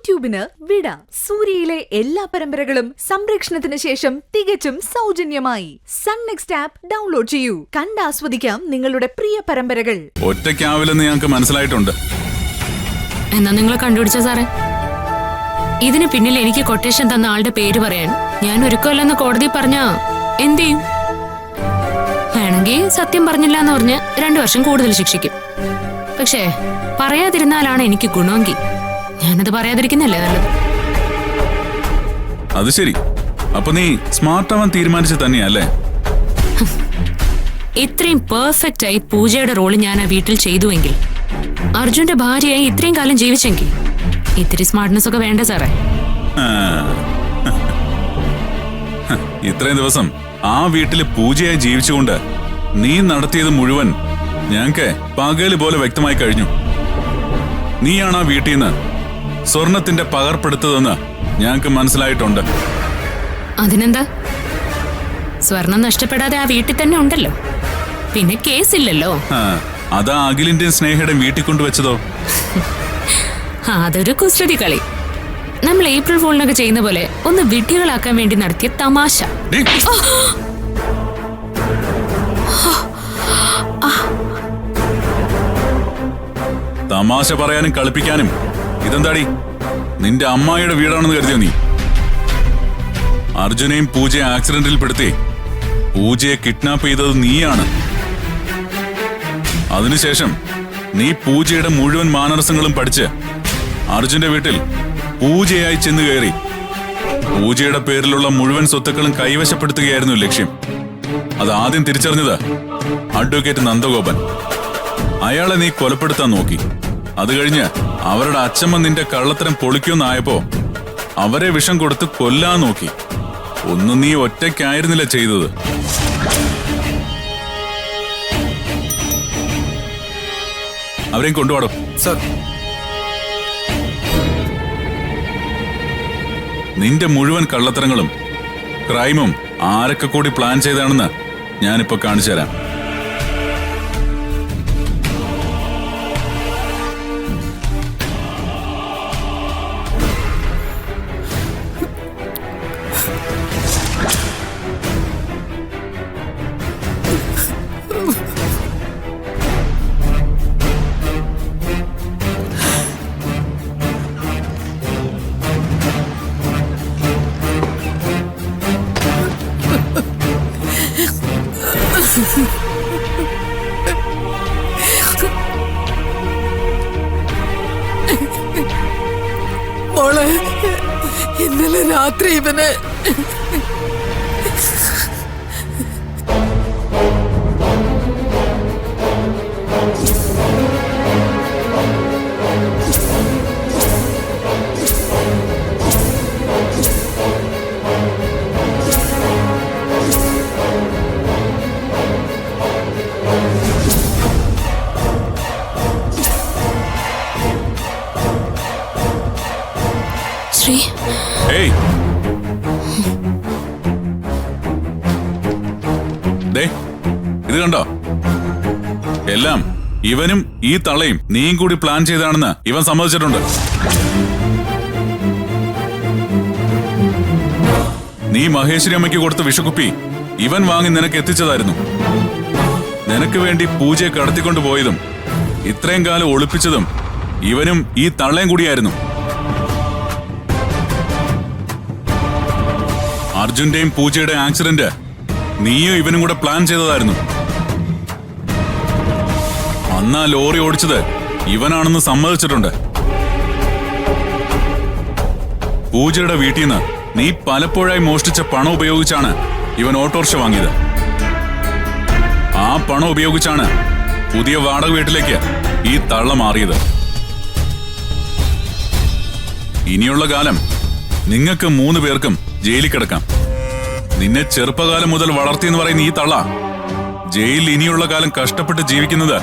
യൂട്യൂബിന് വിട. സൂര്യയിലെ എല്ലാ പരമ്പരകളും സംരക്ഷണത്തിന് ശേഷം തികച്ചും സൗജന്യമായി സൺ നെക്സ്റ്റ് ആപ്പ് ഡൗൺലോഡ് ചെയ്യൂ. കണ്ടാസ്വദിക്കാം നിങ്ങളുടെ പ്രിയ പരമ്പരകൾ. ഒറ്റയ്ക്കാവില്ലെന്ന് ഞങ്ങൾക്ക് മനസ്സിലായിട്ടുണ്ട്. എന്നാ നിങ്ങളെ കണ്ടുപിടിച്ച സാറേ? ഇതിന് പിന്നിൽ എനിക്ക് കൊട്ടേഷൻ തന്ന ആളുടെ പേര് പറയാൻ ഞാൻ ഒരുക്കമല്ലെന്ന് കോടതി പറഞ്ഞാ എന്ത് ചെയ്യും? വേണമെങ്കിൽ സത്യം പറഞ്ഞില്ല എന്ന് പറഞ്ഞ് 2 വർഷം കൂടുതൽ ശിക്ഷിക്കും. പക്ഷേ പറയാതിരുന്നാലാണ് എനിക്ക് ഗുണമെങ്കിൽ ഞാനത് പറയാതിരിക്കുന്നല്ലേ നല്ലത്. അത് ശരി. അപ്പൊ നീ സ്മാർട്ട് ആവാൻ തീരുമാനിച്ചു തന്നെയല്ലേ? ഇത്രയും പെർഫെക്റ്റ് ആയി പൂജയുടെ റോള് ഞാൻ ആ വീട്ടിൽ ചെയ്തുവെങ്കിൽ, അർജുന്റെ ഭാര്യയായി ഇത്രയും കാലം ജീവിച്ചെങ്കിൽ ഇത്തിരി സ്മാർട്ട്നെസ് ഒക്കെ വേണ്ട സാറേ. ഇത്രയും ദിവസം ആ വീട്ടില് പൂജയായി ജീവിച്ചുകൊണ്ട് നീ നടത്തിയത് മുഴുവൻ ഞങ്ങൾക്ക് പകല് പോലെ വ്യക്തമായി കഴിഞ്ഞു. നീയാണ് ആ വീട്ടിൽ നിന്ന് സ്വർണത്തിന്റെ പകർപ്പെടുത്തതെന്ന് ഞങ്ങൾക്ക് മനസ്സിലായിട്ടുണ്ട്. അതിനെന്താ? സ്വർണം നഷ്ടപ്പെടാതെ ആ വീട്ടിൽ തന്നെ ഉണ്ടല്ലോ, പിന്നെ കേസില്ലല്ലോ. അതാ അഖിലിന്റെയും സ്നേഹയുടെ വീട്ടിൽ കൊണ്ടുവച്ചതോ? അതൊരു കുസൃതി കളി. നമ്മൾ ഏപ്രിൽ ഫൂളിനൊക്കെ ചെയ്യുന്ന പോലെ ഒന്ന് വിഡ്ഢികളാക്കാൻ വേണ്ടി നടത്തിയ തമാശ. തമാശ പറയാനും കളിപ്പിക്കാനും ഇതെന്താടി നിന്റെ അമ്മായിയുടെ വീടാണെന്ന് കരുതിയോ നീ? അർജുനെയും പൂജയെ ആക്സിഡന്റിൽ പെടുത്തി പൂജയെ കിഡ്നാപ്പ് ചെയ്തത് നീയാണ്. അതിനുശേഷം നീ പൂജയുടെ മുഴുവൻ മാനരസങ്ങളും പഠിച്ച് അർജുന്റെ വീട്ടിൽ പൂജയായി ചെന്ന് കയറി പൂജയുടെ പേരിലുള്ള മുഴുവൻ സ്വത്തുക്കളും കൈവശപ്പെടുത്തുകയായിരുന്നു ലക്ഷ്യം. അത് ആദ്യം തിരിച്ചറിഞ്ഞത് അഡ്വക്കേറ്റ് നന്ദഗോപൻ. അയാളെ നീ കൊലപ്പെടുത്താൻ നോക്കി. അത് കഴിഞ്ഞ് അവരുടെ അച്ഛമ്മ നിന്റെ കള്ളത്തരം പൊളിക്കുമെന്നായപ്പോ അവരെ വിഷം കൊടുത്ത് കൊല്ലാൻ നോക്കി. ഒന്നും നീ ഒറ്റയ്ക്കായിരുന്നില്ല ചെയ്തത്. അവരെയും കൊണ്ടുപോടോ. സർ, നിന്റെ മുഴുവൻ കള്ളത്തരങ്ങളും ക്രൈമും ആരൊക്കെ കൂടി പ്ലാൻ ചെയ്താണെന്ന് ഞാനിപ്പോ കാണിച്ചു തരാം. മോളെ, ഇന്നലെ രാത്രി ഇവന് ഏയ്, ഇത് കണ്ടോ? എല്ലാം ഇവനും ഈ തള്ളയും നീയും കൂടി പ്ലാൻ ചെയ്താണെന്ന് ഇവൻ സമ്മതിച്ചിട്ടുണ്ട്. നീ മഹേശ്വരി അമ്മയ്ക്ക് കൊടുത്ത വിഷക്കുപ്പി ഇവൻ വാങ്ങി നിനക്ക് എത്തിച്ചതായിരുന്നു. നിനക്ക് വേണ്ടി പൂജയെ കടത്തിക്കൊണ്ടു പോയതും ഇത്രയും കാലം ഒളിപ്പിച്ചതും ഇവനും ഈ തള്ളയും കൂടിയായിരുന്നു. അർജുന്റെയും പൂജയുടെ ആക്സിഡന്റ് നീയും ഇവനും കൂടെ പ്ലാൻ ചെയ്തതായിരുന്നു. അന്ന് ആ ലോറി ഓടിച്ചത് ഇവനാണെന്ന് സമ്മതിച്ചിട്ടുണ്ട്. പൂജയുടെ വീട്ടിൽ നിന്ന് നീ പലപ്പോഴായി മോഷ്ടിച്ച പണം ഉപയോഗിച്ചാണ് ഇവൻ ഓട്ടോറിക്ഷ വാങ്ങിയത്. ആ പണം ഉപയോഗിച്ചാണ് പുതിയ വാടക വീട്ടിലേക്ക് ഈ തള്ള മാറിയത്. ഇനിയുള്ള കാലം നിങ്ങൾക്ക് 3 പേർക്കും ജയിലിൽ കിടക്കാം. നിന്നെ ചെറുപ്പകാലം മുതൽ വളർത്തിയെന്ന് പറയുന്ന ഈ തള്ള ജയിലിൽ ഇനിയുള്ള കാലം കഷ്ടപ്പെട്ട് ജീവിക്കുന്നത്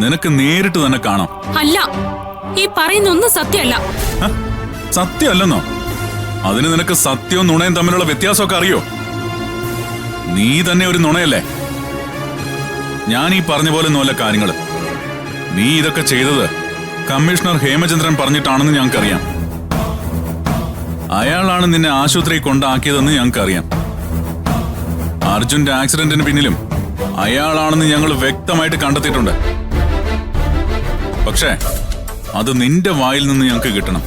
നിനക്ക് നേരിട്ട് തന്നെ കാണാം. അല്ല, ഈ പറയുന്ന ഒന്നും സത്യമല്ല. സത്യമല്ലെന്നോ? അതിന് നിനക്ക് സത്യവും നുണയും തമ്മിലുള്ള വ്യത്യാസമൊക്കെ അറിയോ? നീ തന്നെ ഒരു നുണയല്ലേ? ഞാൻ ഈ പറഞ്ഞ പോലെ ഒന്നുമല്ല കാര്യങ്ങള്. നീ ഇതൊക്കെ ചെയ്തത് കമ്മീഷണർ ഹേമചന്ദ്രൻ പറഞ്ഞിട്ടാണെന്ന് ഞങ്ങൾക്കറിയാം. അയാളാണ് നിന്നെ ആശുപത്രിയിൽ കൊണ്ടാക്കിയതെന്ന് ഞങ്ങൾക്കറിയാം. അർജുന്റെ ആക്സിഡന്റിന് പിന്നിലും അയാളാണെന്ന് ഞങ്ങൾ വ്യക്തമായിട്ട് കണ്ടെത്തിയിട്ടുണ്ട്. പക്ഷേ അത് നിന്റെ വായിൽ നിന്ന് ഞങ്ങൾക്ക് കിട്ടണം.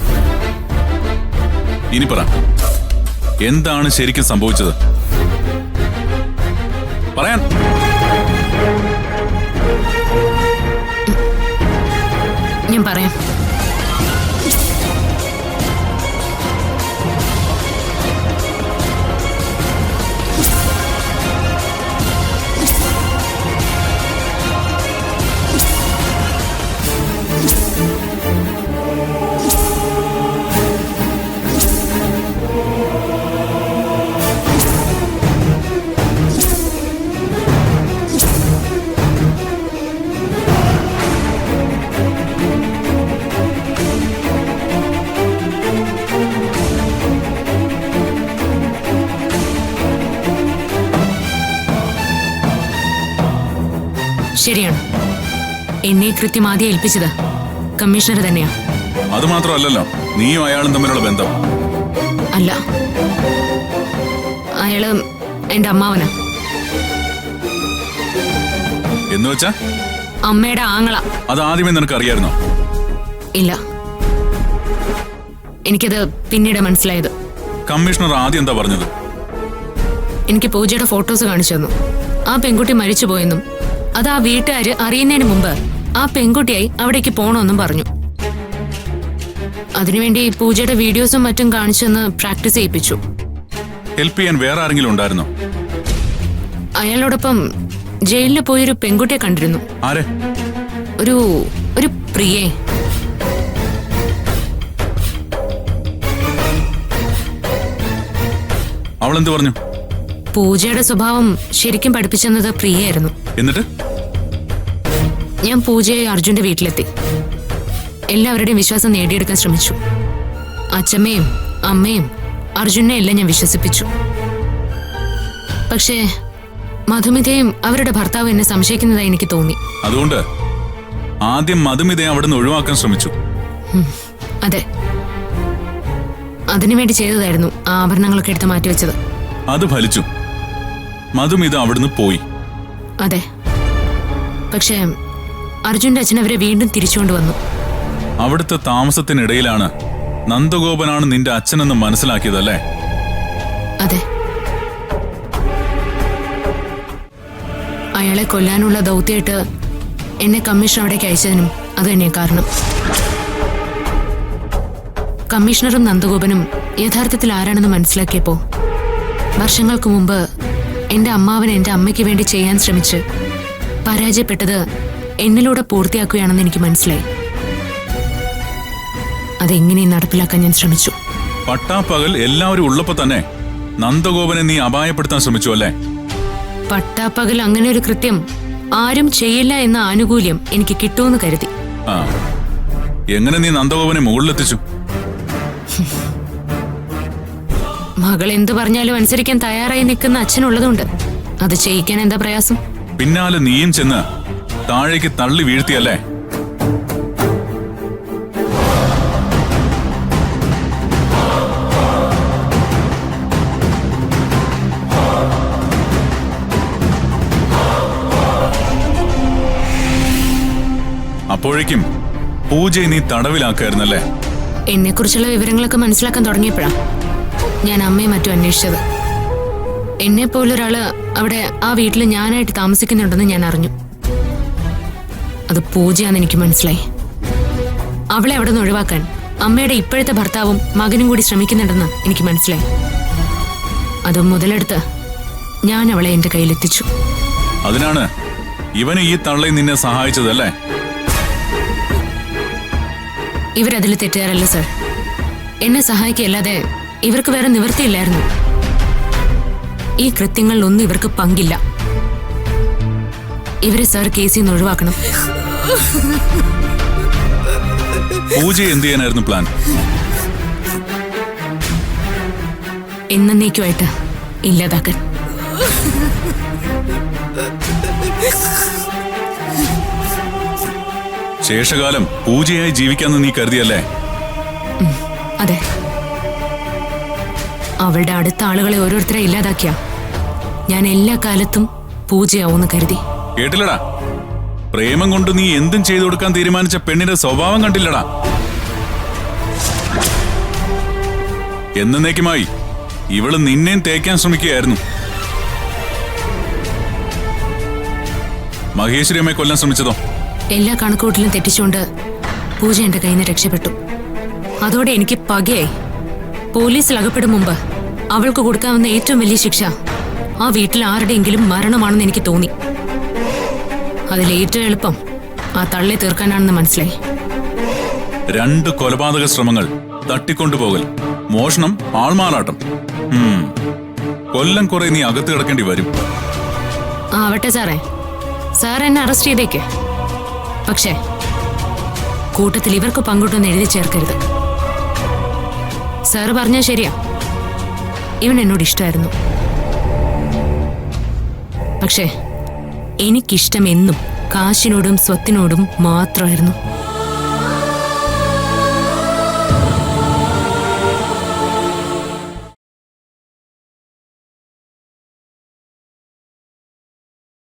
ഇനി പറ, എന്താണ് ശരിക്കും സംഭവിച്ചത്? പറയാൻ. ഞാൻ പറയാം. ശരിയാണ്. എന്നെ കൃത്യം ആദ്യം ഏൽപ്പിച്ചത് കമ്മീഷണർ തന്നെയാ. അത് മാത്രമല്ലല്ലോ, നീയും അയാളും തമ്മിലുള്ള ബന്ധം. അല്ല, അയാള് എന്റെ അമ്മാവനാ. എന്ന് വെച്ചാ അമ്മയുടെ ആങ്ങള. അത് ആദ്യമേ നിനക്ക് അറിയായിരുന്നോ? ഇല്ല, എനിക്കത് പിന്നീട് മനസ്സിലായത്. കമ്മീഷണർ ആദ്യം എന്താ പറഞ്ഞത്? എനിക്ക് പൂജയുടെ ഫോട്ടോസ് കാണിച്ചു തന്നു. ആ പെൺകുട്ടി മരിച്ചു പോയെന്നും അത് ആ വീട്ടുകാര് അറിയുന്നതിന് മുമ്പ് ആ പെൺകുട്ടിയായി അവിടേക്ക് പോണമെന്നും പറഞ്ഞു. അതിനുവേണ്ടി പൂജയുടെ വീഡിയോസും മറ്റും കാണിച്ചെന്ന് പ്രാക്ടീസ് ചെയ്യിപ്പിച്ചു. ഹെൽപ്പ് ചെയ്യാൻ വേറെ ആരെങ്കിലും ഉണ്ടായിരുന്നോ? അയാളോടൊപ്പം ജയിലിൽ പോയൊരു പെൺകുട്ടിയെ കണ്ടിരുന്നു. ആരെ? ഒരു പ്രിയേ. അവളെന്ത് പറഞ്ഞു? പൂജയുടെ സ്വഭാവം ശരിക്കും പഠിപ്പിച്ചെന്നത് പ്രിയായിരുന്നു. എന്നിട്ട് ഞാൻ പൂജയെ അർജുന്റെ വീട്ടിലെത്തി. എല്ലാവരുടെയും വിശ്വാസം നേടിയെടുക്കാൻ ശ്രമിച്ചു. അച്ഛമ്മയും അമ്മയും അർജുനെ എല്ലാം ഞാൻ വിശ്വസിപ്പിച്ചു. പക്ഷേ മധുമിതയും അവരുടെ ഭർത്താവ് എന്നെ സംശയിക്കുന്നതായി എനിക്ക് തോന്നി. അതുകൊണ്ട് ആദ്യം മധുമിതയെ അവിടുന്ന് ഒഴിവാക്കാൻ ശ്രമിച്ചു. അതെ, അതിനുവേണ്ടി ചെയ്തതായിരുന്നു ആ ആഭരണങ്ങളൊക്കെ എടുത്ത് മാറ്റിവെച്ചത്. അത് ഫലിച്ചു. മധുമിത അവിടുന്ന് പോയി. അതെ, പക്ഷേ അർജുന്റെ അച്ഛൻ അവരെ വീണ്ടും തിരിച്ചുകൊണ്ടുവന്നു. അവിടുത്തെ താമസത്തിനിടയിലാണ് നന്ദഗോപനാണ് നിന്റെ അച്ഛനെന്ന് മനസ്സിലാക്കിയതല്ലേ? അതെ, അയാളെ കൊല്ലാനുള്ള ദൗത്യമായിട്ട് എന്നെ കമ്മീഷണർ അവിടേക്ക് അയച്ചതിനും അത് തന്നെയാണ് കാരണം. കമ്മീഷണറും നന്ദഗോപനും യഥാർത്ഥത്തിൽ ആരാണെന്ന് മനസ്സിലാക്കിയപ്പോ വർഷങ്ങൾക്ക് മുമ്പ് എന്റെ അമ്മാവൻ എന്റെ അമ്മയ്ക്ക് വേണ്ടി ചെയ്യാൻ ശ്രമിച്ച് പരാജയപ്പെട്ടത് എന്നിലൂടെ പൂർത്തിയാക്കുകയാണെന്ന് എനിക്ക് മനസ്സിലായി. അതെങ്ങനെയും നടപ്പിലാക്കാൻ ഞാൻ ശ്രമിച്ചു. പട്ടാപ്പകൽ എല്ലാവരും ഉള്ളപ്പോ തന്നെ നന്ദഗോപനെ നീ അപായപ്പെടുത്താൻ ശ്രമിച്ചു അല്ലേ? പട്ടാപ്പകൽ അങ്ങനെ ഒരു കൃത്യം ആരും ചെയ്യില്ല എന്ന ആനുകൂല്യം എനിക്ക് കിട്ടുമെന്ന് കരുതി. ആ, എങ്ങനെ നീ നന്ദഗോപനെ മുകളിലെത്തിച്ചു? മകൾ എന്തു പറഞ്ഞാലും അനുസരിക്കാൻ തയ്യാറായി നിൽക്കുന്ന അച്ഛനുള്ളതുകൊണ്ട് അത് ചെയ്യിക്കാൻ എന്താ പ്രയാസം? പിന്നാലെ നീയും ചെന്ന് താഴേക്ക് തള്ളി വീഴ്ത്തിയല്ലേ? അപ്പോഴേക്കും പൂജയെ നീ തടവിലാക്കായിരുന്നല്ലേ? എന്നെക്കുറിച്ചുള്ള വിവരങ്ങളൊക്കെ മനസ്സിലാക്കാൻ തുടങ്ങിയപ്പോഴാ ഞാൻ അമ്മയും മറ്റും അന്വേഷിച്ചത്. എന്നെ പോലൊരാള് അവിടെ ആ വീട്ടിൽ ഞാനായിട്ട് താമസിക്കുന്നുണ്ടെന്ന് ഞാൻ അറിഞ്ഞു. അത് പൂജയാന്ന് എനിക്ക് മനസ്സിലായി. അവളെ അവിടെ നിന്ന് ഒഴിവാക്കാൻ അമ്മയുടെ ഇപ്പോഴത്തെ ഭർത്താവും മകനും കൂടി ശ്രമിക്കുന്നുണ്ടെന്ന് എനിക്ക് മനസ്സിലായി. അത് മുതലെടുത്ത് ഞാൻ അവളെ എന്റെ കയ്യിലെത്തിച്ചു. അതിനാണ് ഇവന് ഈ തള്ളി നിന്നെ സഹായിച്ചതല്ലേ? ഇവരതിൽ തെറ്റുകാരല്ല സർ. എന്നെ സഹായിക്കല്ലാതെ ഇവർക്ക് വേറെ നിവൃത്തിയില്ലായിരുന്നു. ഈ കൃത്യങ്ങളിലൊന്നും ഇവർക്ക് പങ്കില്ല. ഇവരെ സർ കേസിൽ നിന്ന് ഒഴിവാക്കണം. പൂജ എന്ത് ചെയ്യാനായിരുന്നു പ്ലാൻ? എന്നേക്കുമായിട്ട് ഇല്ലാതാക്കാൻ. ശേഷകാലം പൂജയായി ജീവിക്കാന്ന് നീ കരുതിയല്ലേ? അതെ. അവളുടെ അടുത്ത ആളുകളെ ഓരോരുത്തരെ ഇല്ലാതാക്കിയ ഞാൻ എല്ലാ കാലത്തും പൂജയാവൂന്ന് കരുതി. കേട്ടില്ലടാ, പ്രേമം കൊണ്ട് നീ എന്തും ചെയ്തു കൊടുക്കാൻ തീരുമാനിച്ച പെണ്ണിന്റെ സ്വഭാവം കണ്ടില്ലടാ. എന്നേക്കുമായി ഇവള് നിന്നെയും തേക്കാൻ ശ്രമിക്കുകയായിരുന്നു. മഹേശ്വരി അമ്മയെ കൊല്ലാൻ ശ്രമിച്ചതോ? എല്ലാ കണക്കൂട്ടിലും തെറ്റിച്ചുകൊണ്ട് പൂജ എന്റെ കയ്യിൽ നിന്ന് രക്ഷപ്പെട്ടു. അതോടെ എനിക്ക് പകയായി. പോലീസിൽ അകപ്പെടും മുമ്പ് അവൾക്ക് കൊടുക്കാവുന്ന ഏറ്റവും വലിയ ശിക്ഷ ആ വീട്ടിൽ ആരുടെയെങ്കിലും മരണമാണെന്ന് എനിക്ക് തോന്നി. അതിലേറ്റവും എളുപ്പം ആ തള്ളെ തീർക്കാനാണെന്ന് മനസ്സിലായി. 2 കൊലപാതക ശ്രമങ്ങൾ, തട്ടിക്കൊണ്ടുപോകൽ, മോഷണം, ആൾമാറാട്ടം. കൊല്ലം കുറെ നീ അകത്ത് കിടക്കേണ്ടി വരും. ആവട്ടെ സാറേ, സാർ എന്നെ അറസ്റ്റ് ചെയ്തേക്ക്. പക്ഷേ കൂട്ടത്തിൽ ഇവർക്ക് പങ്കുണ്ടെന്ന് എഴുതി ചേർക്കരുത്. സാറ് പറഞ്ഞാൽ ശരിയാ, ഇവൻ എന്നോട് ഇഷ്ടമായിരുന്നു. പക്ഷേ എനിക്കിഷ്ടം എന്നും കാശിനോടും സ്വത്തിനോടും മാത്രമായിരുന്നു.